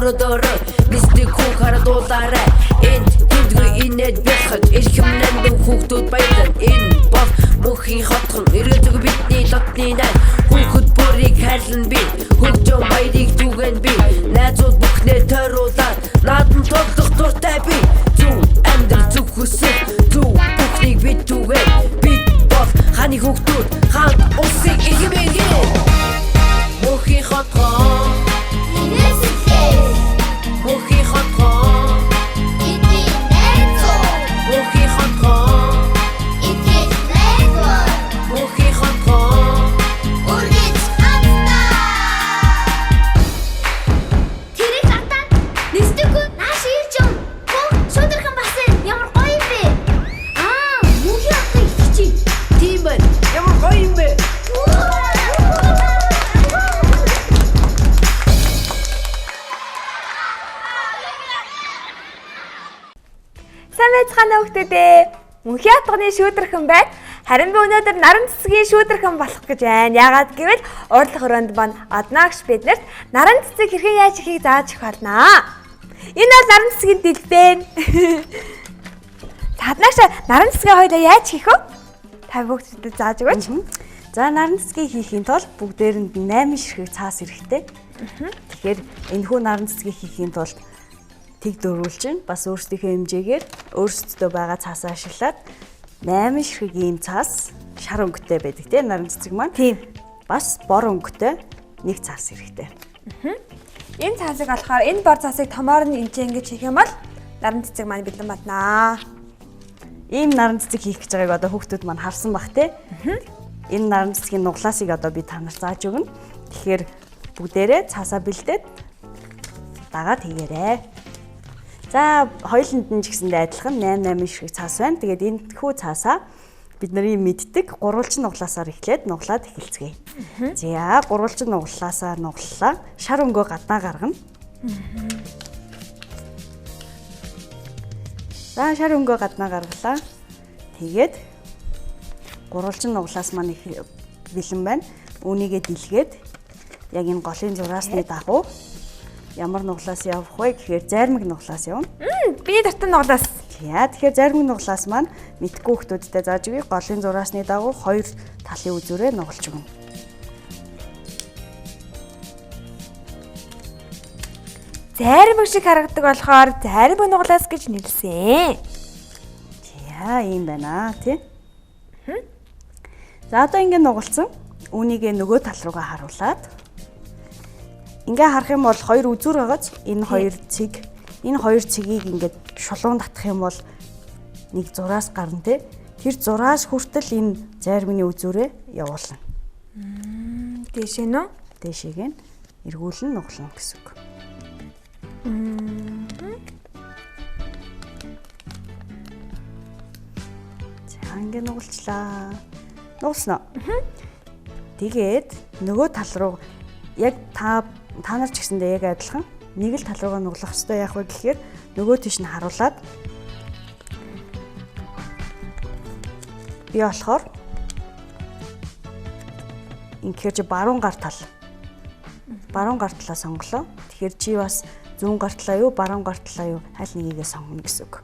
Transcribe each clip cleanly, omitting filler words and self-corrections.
өрөөдөрөө мистик хүүхара дуулаарай энд тэндгүй инээд бяхаж эрхэмнэн хүүхдүүд баялан энэ бол мөнхийн хотхон эргэлдэг бидний дотны найз хүүхэд бүрийг хайрлан би хөгжөө баярыг түгэн би найзууд бүхнээ тойруулаад наадан тоглох дуртай би зүг амьдрал зүг хүсэл зүг бүхнийг бид түгэн бид бол ханы хүүхдүүд хаалт усыг ихмээгээ мөнхийн хотхон мөнхийн хотхон бидний найзууд мөнхийн хотхон эцэг найзууд мөнхийн хотхон үргэлж хамтдаа тэрэг хатан нэстэггүй нааш ирж юм боо шудархан басан ямар гоё юм бэ мөнхийн хотын ихчий тийм байна ямар гоё юм бэ Сайн байцгаана хүүхдүүдээ. Мөнхийн хотгоны шүүдрхэн байна. Харин би өнөөдөр наран цэцгийн шүүдрхэн болох гэж байна. Яагаад гэвэл урдлах өрөөнд маань однаагш биднэрт наран цэцэг хэрхэн яаж ихийг зааж өгөх болно. Энэ бол наран цэцгийн дэлбэн. Цааднааш наран цэцгийн хоёлаа яаж хийх вэ? Та хүүхдүүдэд зааж өгөөч. За наран цэцгийг хийхийн тулд бүгдээрэнд 8 ширхэг цаас хэрэгтэй. Тэгэхээр энэхүү наран цэцгийг хийхийн тулд тэг дөрвүүлж бас өөрсдийнхөө хэмжээгээр өөрсдөө байгаа цаасаа ашиглаад 8 ширхэгийн цаас шар өнгөтэй байдаг тийм наран цэцэг маань. Тийм. Бас бор өнгөтэй нэг цаас хэрэгтэй. Энэ цаасыг болохоор энэ бор цаасыг томоор нь ингэж ингэж хийх юм бол наран цэцэг маань бэлэн батнаа. Ийм наран цэцэг хийх гэж байгааг одоо хүүхдүүд маань харсан бах тийм. Энэ наран цэцгийн нуглаасыг одоо би та нарт зааж өгнө. Тэгэхээр бүгдээрээ цаасаа бэлдээд дагаад хийгээрэй. За хоёуланд нь ч гэсэндээ адилхан 8 ширхэг цаас байна. Тэгээд энэ хүү цаасаа бид нарын мэддэг гурвалжин нуглаасаар эхлээд нуглаад эхэлцгээе. За гурвалжин нуглаасаа нуглалаа. Шар өнгөө гаднаа гаргана. За шар өнгөө гаднаа гаргалаа. Тэгээд гурвалжин нуглаас маань их бэлэн байна. Үүнийгээ дэлгээд яг энэ голын зураасны дагуу ямар нуглаас явах вэ гэхээр зармиг нуглаас явна. Би дотор нуглаас. Яа тэгэхээр зармиг нуглаас маань мэдгүй хүмүүстэй зааж өгье. Голын зураасны дагуу хоёр талын үзүүрээ нугалж өгнө. Зармиг шиг харагдаг болохоор зармиг нуглаас гэж нэрлсэн. За ийм байна тий. За одоо ингэ нугалсан. Үүнийгээ нөгөө тал руугаа харуулад ингээ харах юм бол хоёр үзүүр байгааз энэ хоёр цэгийг ингээд шулуун татах юм бол нэг зураас гарна те. Тэр зураас хүртэл энэ зармины үзүүрээ явуулна. Дээшээ нөө? Дээшээг нь эргүүлэн нуглана гэсэн үг. За ингээ нугалчлаа. Нугалснаа. Тэгээд нөгөө тал руу яг та нар ч гэсэндээ яг адилхан нэг л тал руугаа нуглах хэрэгтэй яах вэ гэхээр нөгөө тийш нь харуулад би болохоор ингээд баруун гар талаа сонголоо. Тэгэхээр чи бас зүүн гар талаа юу баруун гар талаа юу аль нэгийгээ сонгоно гэсэн үг.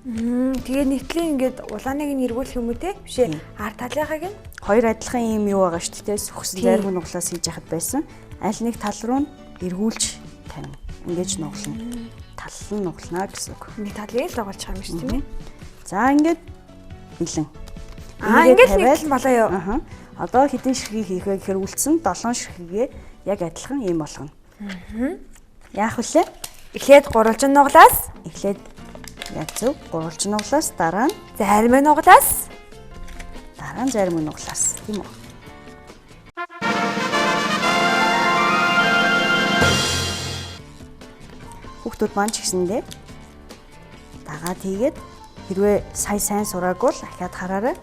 Тэгээ нийтлэн ингээд улааныг нь эргүүлэх юм уу те? Биш ээ. Ар талынхыг нь хоёр адилхан юм юу байгаа шүү дээ. Сүхсэн зармиг нуглаас хийж яхад байсан. Аль нэг тал руу нь эргүүлж тавина. Ингэж нуглана. Тал нь нуглана гэсэн үг. нэг талыг л оголж байгаа юм шүү тийм ээ. За ингээд бэлэн. Ингээд нэг болоо юу? Одоо хэдэн ширхгийг хийх вэ гэхээр үлдсэн 7 ширхгийг яг адилхан юм болгоно. Яах вүлээ? Эхлээд гурвалжин нуглаас, Эхлээд яг зөв гурвалжин нуглаас дараа нь зармиг нуглаас, дараа нь зармиг нуглаас тийм үү? Хүүхдүүд маань ч гэсэндээ дагаад хийгээд хэрвээ сайн сураагүй л ахиад хараарай.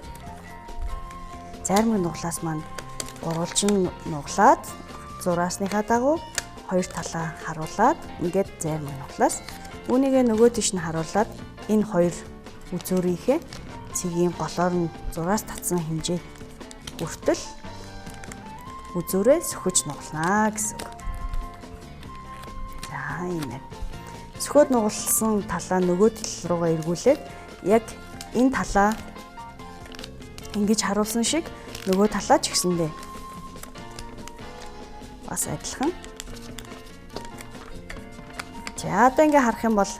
Зармиг нуглаас маань гурвалжин нуглаад зураасныхаа дагуу хоёр талаа харуулад ингээд зармиг нуглаас үүнийгээ нөгөө тийш нь харуулад энэ хоёр үзүүрийнхээ цэгийн голоор нь зураас татсан хэмжээ хүртэл үзүүрээ сөхөж нуглана гэсэн үг. За Ийм. Сөхөөд нугалсан талаа нөгөө тал руугаа эргүүлээд яг энэ талаа ингэж харуулсан шиг нөгөө талаа ч гэсэндээ бас адилхан. За одоо ингээ харах юм бол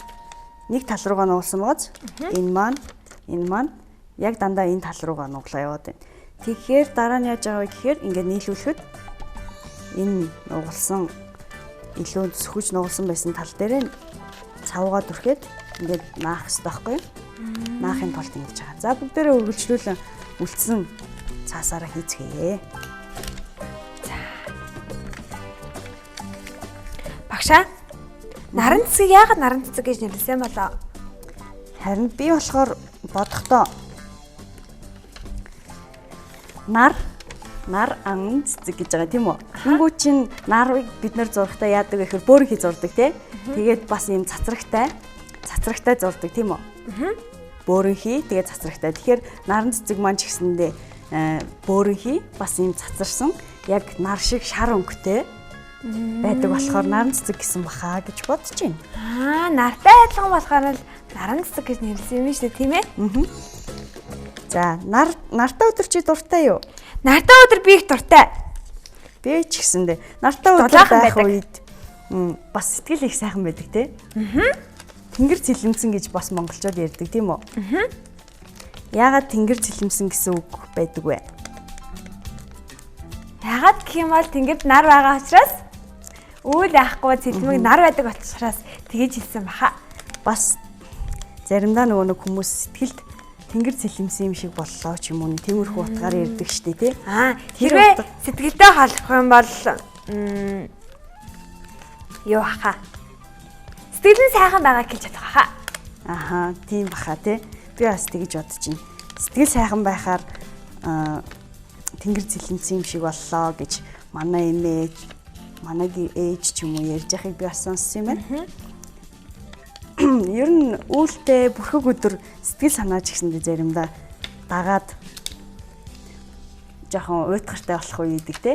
нэг тал руугаа нугалсан байгааз энэ маань яг дандаа энэ тал руугаа нуглаа яваад байна. Тэгэхээр дараа нь яаж байгаа вэ гэхээр ингээ нийлүүлэхэд энэ нугалсан илүү сөхөж нугалсан байсан тал дээр цавгаа дүрхээд ингээд наах хэрэгтэй байхгүй юу? Наахын тулд ингэж байгаа. За бүгдээрээ үргэлжлүүлэн үлдсэн цаасаараа хийцгээе. Багшаа. Наран цэцгийг яагаад наран цэцэг гэж нэрлэсэн болоо? Харин би болохоор бодохдоо нар ан цэцэг гэж байгаа тийм үү? Тэнгүү чин нарыг бид нар зургтаа яадаг вэ гэхээр бөөрийнхий зурдаг тий. Тэгээд бас ийм цацрагтай зурдаг тийм үү? Бөөрийнхий тэгээд цацрагтай. Тэгэхээр наран цэцэг маань ч гэсэндээ бөөрийнхий бас ийм цацарсан яг нар шиг шар өнгөтэй байдаг болохоор наран цэцэг гэсэн баха гэж бодож байна. Нартай адилхан болохоор л наран цэцэг гэж нэрлсэн юм шүү дээ тийм ээ? За нартай өдөр чи дуртай юу? Нартай өдөр би их дуртай. Би ч гэсэндээ нартай өдөр байх үед бас сэтгэл их сайхан байдаг тий. Тэнгэр цэлэмсэн гэж бас монголчууд ярьдаг тийм үү? Яагаад тэнгэр цэлэмсэн гэсэн үг байдаг вэ? Яагаад гэх юм бол тэнгэрд нар байгаа учраас үйл яахгүй цэлмэг нар байдаг учраас тэгэж хэлсэн баха. Бас заримдаа нөгөө хүмүүс сэтгэлд тэнгэр цэлэмсэн юм шиг боллоо ч юм уу тиймэрхүү утгаар ярьдаг штэ тий. Хэрвээ сэтгэлдээ холбох юм бол юу хаха? Сэтгэл нь сайхан байгаа гэж бодох хаха. Тийм баха тий. Би бас тэгэж бодож байна. Сэтгэл сайхан байхаар тэнгэр цэлэмсэн юм шиг боллоо гэж манай эмээж, манайгийн ээж ч юм уу ярьж байхыг би бас сонссон юм байна. Ер нь үүлтэй бүрхэг өдөр сэтгэл санаач гэсэндээ заримдаа дагаад жоохон уйтгартай болох үе идэг те.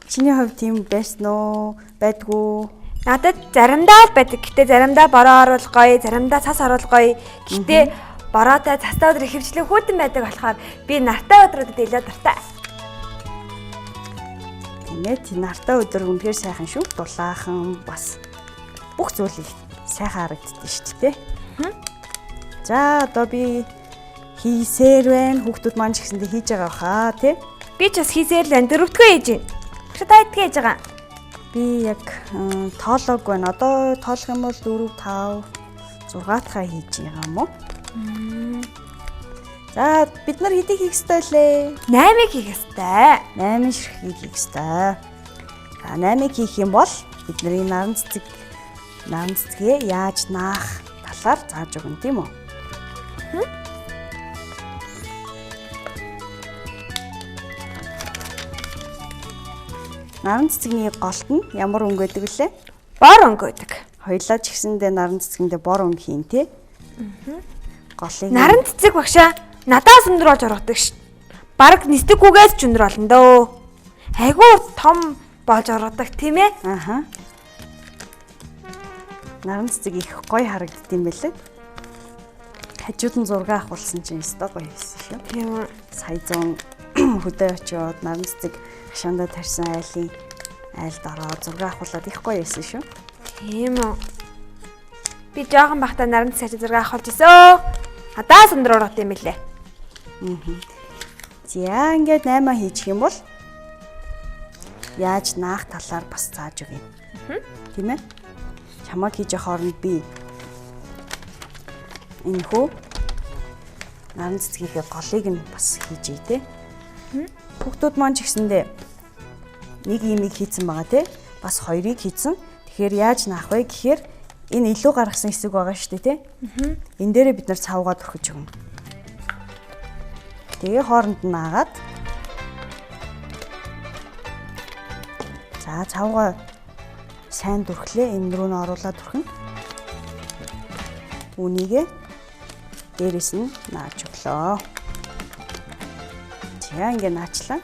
Чиний хувьд тийм байсан уу? Байдгүй? Надад заримдаа л байдаг. Гэтэ заримдаа бороо оруулах гоё, заримдаа цас оруулах гоё. Гэтэ бороотой цастай өдөр ихэвчлэн хүүтэн байдаг болохоор би нартай өдрүүдэд илүү дуртай. Тийм нартай өдөр үнэхээр сайхан шүү. Дулаахан бас бүх зүйл сайхан харагддаг шүү дээ. За одоо би хийсээр байна. Хүүхдүүд маань ч гэсэндээ хийж байгаа баха тий. Би ч бас хийсээр л байна. Дөрөвдгөө хийж байна. Та идэх хийж байгаа. Би яг тоолог байна. Одоо тоолох юм бол 4 5 6 дахь хийж байгаа юм уу? За бид нар хэдийг хийх ёстой лээ? 8-ыг хийх ёстой. 8 ширхгийг хийх ёстой. За 8-ыг хийх юм бол бидний наран цэцгээ яаж наах талаар зааж өгнө тийм үү? Наран цэцгийн голт нь ямар өнгө байдаг вүлээ? Бор өнгө байдаг. Хоёлаа ч гэсэндээ наран цэцгэндээ бор өнгө хийн тий. Голыг наран цэцэг багшаа надаас өндөр болж орохдаг ш. Бараг нисдэггүйгээс ч өндөр болно дөө. Айгуу том болж орохдаг тийм ээ? Наран цэцэг их гоё харагдд юм байлээ. Хажууд нь зураг авахулсан чинь өстой гоё хийсэн шүү. Тийм үү. Сая 100 хөдөө очиод наран цэцэг хашаандаа тарьсан айлд ороод зураг авахулаад их гоё хийсэн шүү. Тийм үү. Би жоохон бахта наран цэцэг зураг авахулж өсөө. Надаас өндөр орох юм билээ. За ингээд 8 хийчих юм бол яаж наах талаар бас зааж өгье. Тийм ээ? Чамаг хийж явах хооронд би энэ хөө наран цэцгийнхээ голыг нь бас хийж ий тээ. Хүүхдүүд маань ч гэсэндээ нэг имийг хийцэн байгаа тий. Бас 2-ыг хийцэн. Тэгэхээр яаж наах вэ гэхээр энэ илүү гаргасан хэсэг байгаа шүү дээ тий. Энэ дээрээ бид нар цавгаа түрхэж өгнө. Тэгээ хооронд нь наагаад за цавгаа сайн дүрхлээ энэ рүү н оруулаад түрхнэ. Үүнийгээ дээрээс нь нааж өглөө. За ингэ наачлаа.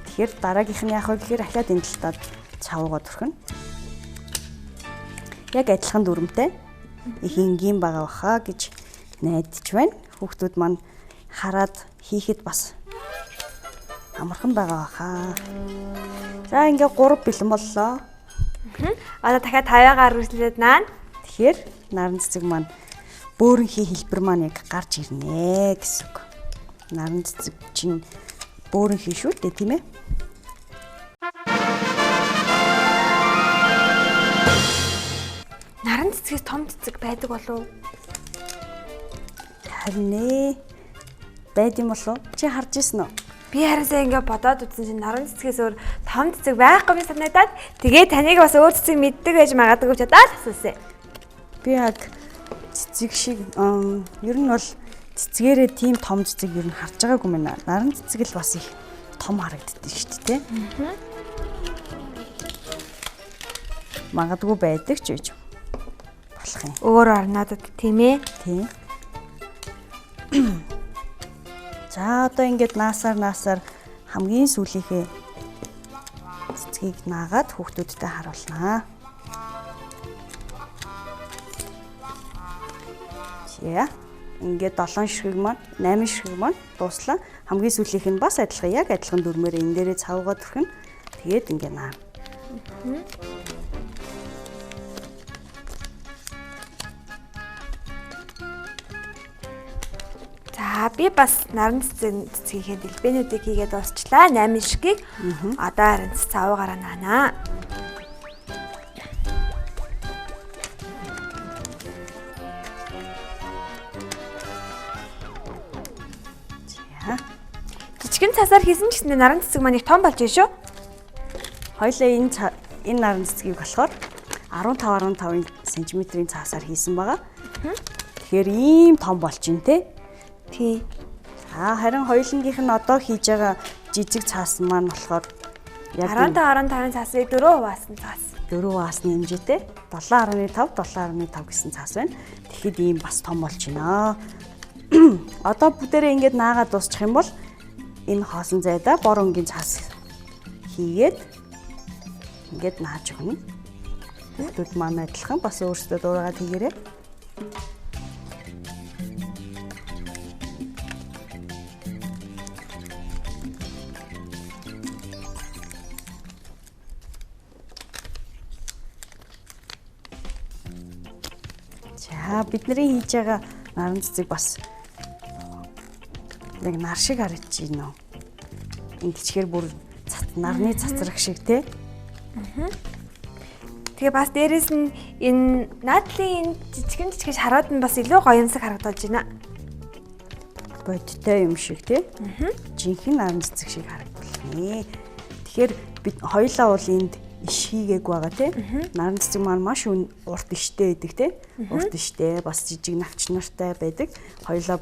Тэгэхээр дараагийнх нь яах вэ гэхээр ахаад энэ талтад цавгаа түрхнэ. яг адилхан дүрмтэй их энгийн байгаа баха гэж найдаж байна. Хүүхдүүд маань хараад хийхэд бас амархан байгаа баха. За ингээ 3 бэлэн боллоо. Одоо дахиад 5-аар үргэлжлүүлээд наана. Тэгэхээр наран цэцэг маань бөөрөнхий хэлбэр маань яг гарч ирнэ гэсэн үг. Наран цэцэг чинь бөөрөнхий шүү дээ, тийм ээ? Наран цэцгээс том цэцэг байдаг болов уу? Харин ээ. Байд юм болов? Чи харж ирсэн үү? Би харин сая ингээ бодоод үзсэн чинь наран цэцгээс өөр том цэцэг байхгүй би санагдаад тэгээ таныг бас өөр цэцэг мэддэг байж магадгүй ч удаад асуусан. Би яг цэцэг шиг ер нь бол цэцгээрээ тийм том цэцэг ер нь харж байгаагүй мэнэ. Наран цэцэг л бас их том харагддаг шүү дээ, тийм. Магадгүй байдаг ч гэж болох юм. Өөр орнуудад тийм ээ. Тийм. За одоо ингээд наасаар хамгийн сүүлийнхээ цэцгийг наагаад хүүхдүүдтэй харуулнаа. За ингээд 7 ширхэг маань 8 ширхэг маань дууслаа. Хамгийн сүүлийнх нь бас адилхан яг адилхан дүрмээр энэ дээрээ цавгаад өрхөн. Тэгээд ингээд наа. За би бас наран цэцгийн дэлбэнүүдийг хийгээд дуусчлаа. 8 ширхгийг одоо харин цавгаараа наанаа. Жижигэн цасаар хийсэн ч гэсэн наран цэцэг маань их том болж байна шүү. Хоёлаа энэ наран цэцгийг болохоор 15 см-ийн цаасаар хийсэн байгаа. Тэгэхээр ийм том болж байна те. Тий. Харин хоёулангийнх нь одоо хийж байгаа жижиг цаас маань болохоор яг 15 цаасыг 4 хуваасан цаас. 4 хуваасны хэмжээтэй 7.5 гэсэн цаас байна. Тэгэхэд ийм бас том болж байна. Одоо бүгдээрээ ингэж наагаад дуусчих юм бол энэ хоосон зайдаа бор өнгийн цаас хийгээд ингэж нааж өгнө. Хүүхдүүд маань адилхан бас өөрсдөө дуурайгаад хийгээрэй. За бидний хийж байгаа наран цэцэг бас яг нар шиг харагдаж байна уу? Ингэчгээр бүр нарны цацраг шиг те. Тэгээ бас дээрэс нь энэ наадлын жижигэн шарууд нь бас илүү гоёмсаг харагдаж байна. Бодтой юм шиг те. Жинхэнэ наран цэцэг шиг харагдана. Тэгэхээр бид хоёулаа бол энд иш хийгээг байгаа те. Наран цэцэг маань маш урт иштэй байдаг те. Урт иштэй бас жижиг навч нартай байдаг. Хоёулаа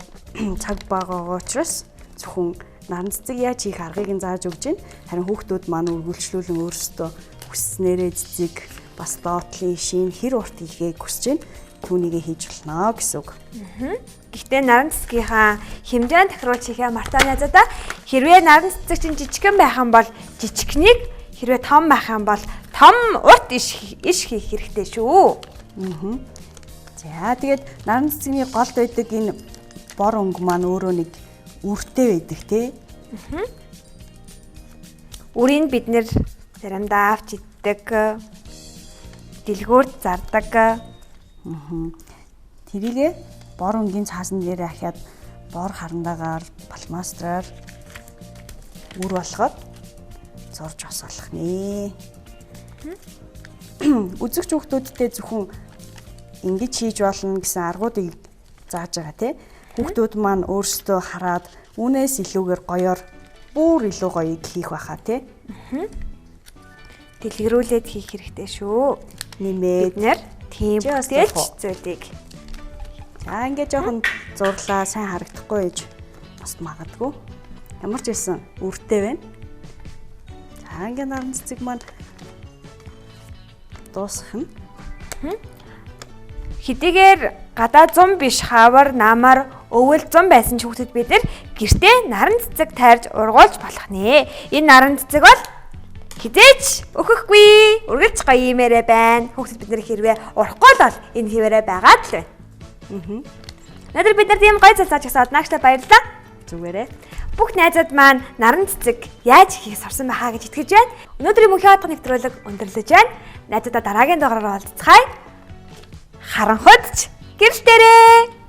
цаг багагаа учраас зөвхөн наран цэцэг яаж хийх аргыг нь зааж өгч байна. Харин хүүхдүүд маань үргэлжлүүлэн өөрсдөө хүснээрээ цэцэг бас доотлын шин хэр урт хийхээ хүсэж байна. Түүнийгээ хийж болно гэсэн үг. Гэхдээ наран цэцгийнхаа хэмжээнд тохируулж хийхээ мартаа найзуудаа. Хэрвээ наран цэцэг чинь жижигхэн байх юм бол жижигхнийг, хэрвээ том байх юм бол том урт иш хийх хэрэгтэй шүү. За тэгээд наран цэцгийн голд байдаг энэ бор өнгө маань өөрөө нэг үртэй байдаг те. Үрийг бид нэр заримдаа авч иддэг, дэлгүүрт зардаг. Тэрийгэ бор өнгийн цаасан дээр ахиад бор харандаагаар палмастраар үр болгоод зурж бас болох нэ. Үзэгч хүүхдүүдтэй зөвхөн ингэж хийж болно гэсэн аргуудыг зааж байгаа те. Хүүхдүүд маань өөрсдөө хараад үүнээс илүүгээр гоёор бүр илүү гоёыг хийх байхаа те. Дэлгэрүүлээд хийх хэрэгтэй шүү. Нэмээд бид нэр тийм бүтээлч зүйлийг. За ингээд жоохон зурлаа сайн харагдахгүй гэж бас магадгүй. Ямар ч байсан үртэй байна. За ингээд наран цэцэг маань дуусах нь. Хэдийгээр гадаа 100 биш хавар намар өвөл 100 байсан ч хүүхдүүд бид нар гэртээ наран цэцэг тайрж ургуулж болох нэ. Энэ наран цэцэг бол хизээч өгөхгүй. Үргэлж гоё имээрээ байна. Хүүхдүүд бид нэр хэрвээ урахгүй л бол энэ хിവэрэ байгаа л байна. Өнөөдөр бид нар тийм гоё цацааж гисаад наагчтай баярлалаа. Зүгээрээ. Бүх найзууд маань наран цэцэг яаж хийх сурсан байхаа гэж итгэж байна. Өнөөдрийн мөнхийн хатга нэвтрүүлэг өндөрлөж байна. Найзуудаа дараагийн дугаараар уулзцгаая. Харанхуйдч гэрэлтээрээ.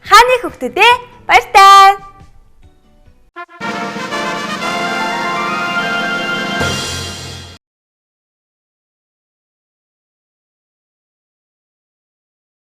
Хааны хүүхдүүдээ